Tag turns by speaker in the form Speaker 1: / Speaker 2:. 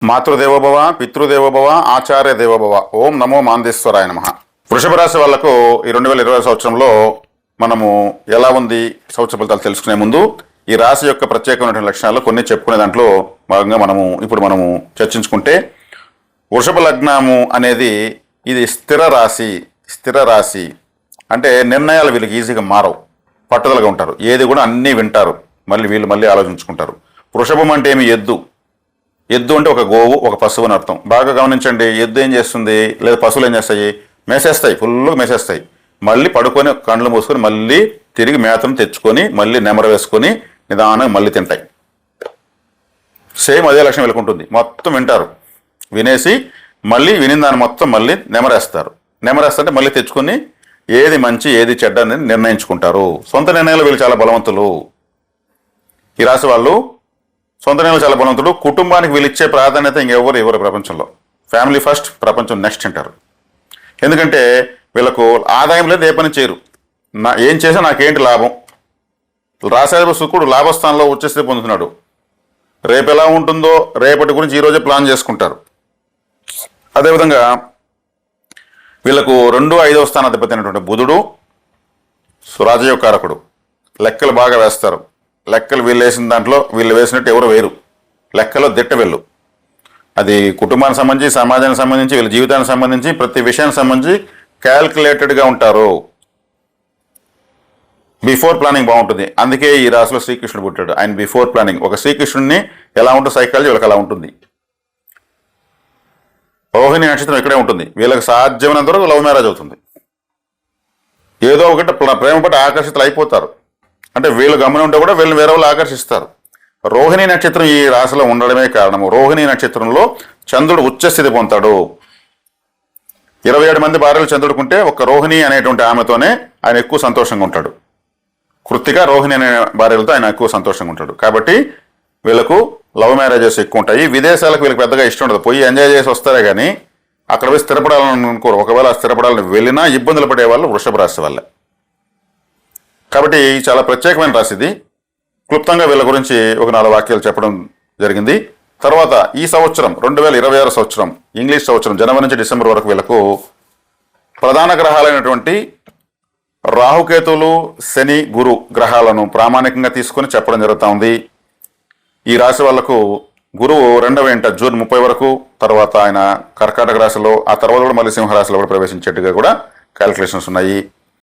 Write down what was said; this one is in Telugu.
Speaker 1: మాతృదేవోభవ, పితృదేవోభవ, ఆచార్య దేవోభవ. ఓం నమో మాందేశ్వరాయ నమః. వృషభ రాశి వాళ్లకు ఈ 2020 సంవత్సరంలో మనము ఎలా ఉంది సంవత్సర ఫలితాలు తెలుసుకునే ముందు ఈ రాశి యొక్క ప్రత్యేకమైనటువంటి లక్షణాలు కొన్ని చెప్పుకునే దాంట్లో భాగంగా ఇప్పుడు మనము చర్చించుకుంటే, వృషభ లగ్నము అనేది ఇది స్థిర రాశి అంటే నిర్ణయాలు వీళ్ళకి ఈజీగా మారవు, పట్టుదలగా ఉంటారు, ఏది కూడా అన్నీ వింటారు, మళ్ళీ ఆలోచించుకుంటారు. వృషభం అంటే ఏమి? ఎద్దు అంటే ఒక గోవు, ఒక పశువు అని అర్థం. బాగా గమనించండి, ఎద్దు ఏం చేస్తుంది, లేదా పశువులు ఏం చేస్తాయి? మేసేస్తాయి, ఫుల్గా మేసేస్తాయి. మళ్ళీ పడుకొని కండ్లు మూసుకొని మళ్ళీ తిరిగి మేతను తెచ్చుకొని మళ్ళీ నెమర వేసుకొని నిదానంగా మళ్ళీ తింటాయి. సేమ్ అదే లక్షణం వెళ్ళుకుంటుంది. మొత్తం వింటారు, వినేసి మళ్ళీ వినిన దాన్ని మొత్తం మళ్ళీ నెమరేస్తుంటే మళ్ళీ తెచ్చుకొని ఏది మంచి ఏది చెడ్డ అనేది నిర్ణయించుకుంటారు. సొంత నిర్ణయాలు వీళ్ళు చాలా బలవంతులు. ఈ రాశి వాళ్ళు సొంత నిర్ణయాలు చాలా బలవంతుడు. కుటుంబానికి వీళ్ళు ఇచ్చే ప్రాధాన్యత ఇంకెవరు ప్రపంచంలో. ఫ్యామిలీ ఫస్ట్, ప్రపంచం నెక్స్ట్ అంటారు. ఎందుకంటే వీళ్ళకు ఆదాయం లేదు, ఏ పని చేయరు. ఏం చేసినా నాకేంటి లాభం. రాశాది శుక్రుడు లాభస్థానంలో ఉచ్చస్థితి పొందుతున్నాడు. రేపు ఎలా ఉంటుందో రేపటి గురించి ఈరోజే ప్లాన్ చేసుకుంటారు. అదేవిధంగా వీళ్ళకు 2, 5వ స్థానాధిపతి అయినటువంటి బుధుడు రాజయోగకారకుడు. లెక్కలు బాగా వేస్తారు. లెక్కలు వీళ్ళు వేసిన దాంట్లో వీళ్ళు వేసినట్టు ఎవరు వేరు. లెక్కలో దిట్ట వీళ్ళు. అది కుటుంబానికి సంబంధించి, సమాజానికి సంబంధించి, వీళ్ళ జీవితానికి సంబంధించి, ప్రతి విషయానికి సంబంధించి క్యాల్కులేటెడ్గా ఉంటారు. బిఫోర్ ప్లానింగ్ బాగుంటుంది. అందుకే ఈ రాశిలో శ్రీకృష్ణుడు పుట్టాడు. ఆయన బిఫోర్ ప్లానింగ్. ఒక శ్రీకృష్ణుడిని ఎలా ఉంటుంది సైకాలజీ, వీళ్ళకి అలా ఉంటుంది. రోహిణి నక్షత్రం ఇక్కడే ఉంటుంది. వీళ్ళకి సాధ్యమైనంత వరకు లవ్ మ్యారేజ్ అవుతుంది. ఏదో ఒకటి ప్రేమ పట్టి ఆకర్షితులు అయిపోతారు. అంటే వీళ్ళు గమని ఉంటే కూడా వీళ్ళని వేరే వాళ్ళు ఆకర్షిస్తారు. రోహిణి నక్షత్రం ఈ రాశిలో ఉండడమే కారణము. రోహిణి నక్షత్రంలో చంద్రుడు ఉచ్చస్థితి పొందుతాడు. 27 మంది భార్యలు చంద్రుడుకుంటే ఒక రోహిణి అనేటువంటి ఆమెతోనే ఆయన ఎక్కువ సంతోషంగా ఉంటాడు. కృత్తిక, రోహిణి అనే భార్యలతో ఆయన ఎక్కువ సంతోషంగా ఉంటాడు. కాబట్టి వీళ్ళకు లవ్ మ్యారేజెస్ ఎక్కువ ఉంటాయి. విదేశాలకు వీళ్ళకి పెద్దగా ఇష్టం ఉండదు. పోయి ఎంజాయ్ చేసి వస్తారే కానీ అక్కడ పోయి స్థిరపడాలని అనుకోరు. ఒకవేళ స్థిరపడాలని వెళ్ళినా ఇబ్బందులు పడే వాళ్ళు వృషభ రాశి వాళ్ళే. కాబట్టి చాలా ప్రత్యేకమైన రాశి ఇది. క్లుప్తంగా వీళ్ళ గురించి ఒక 4 వాక్యాలు చెప్పడం జరిగింది. తర్వాత ఈ సంవత్సరం 2026 సంవత్సరం, ఇంగ్లీష్ సంవత్సరం, జనవరి నుంచి డిసెంబర్ వరకు వీళ్ళకు ప్రధాన గ్రహాలైనటువంటి రాహుకేతువులు, శని, గురు గ్రహాలను ప్రామాణికంగా తీసుకొని చెప్పడం జరుగుతూ ఉంది. ఈ రాశి వాళ్లకు గురువు 2వ ఇంట జూన్ 30 వరకు, తర్వాత ఆయన కర్కాటక రాశిలో, ఆ తర్వాత కూడా మళ్ళీ సింహరాశిలో కూడా ప్రవేశించేట్టుగా కూడా క్యాలిక్యులేషన్స్ ఉన్నాయి.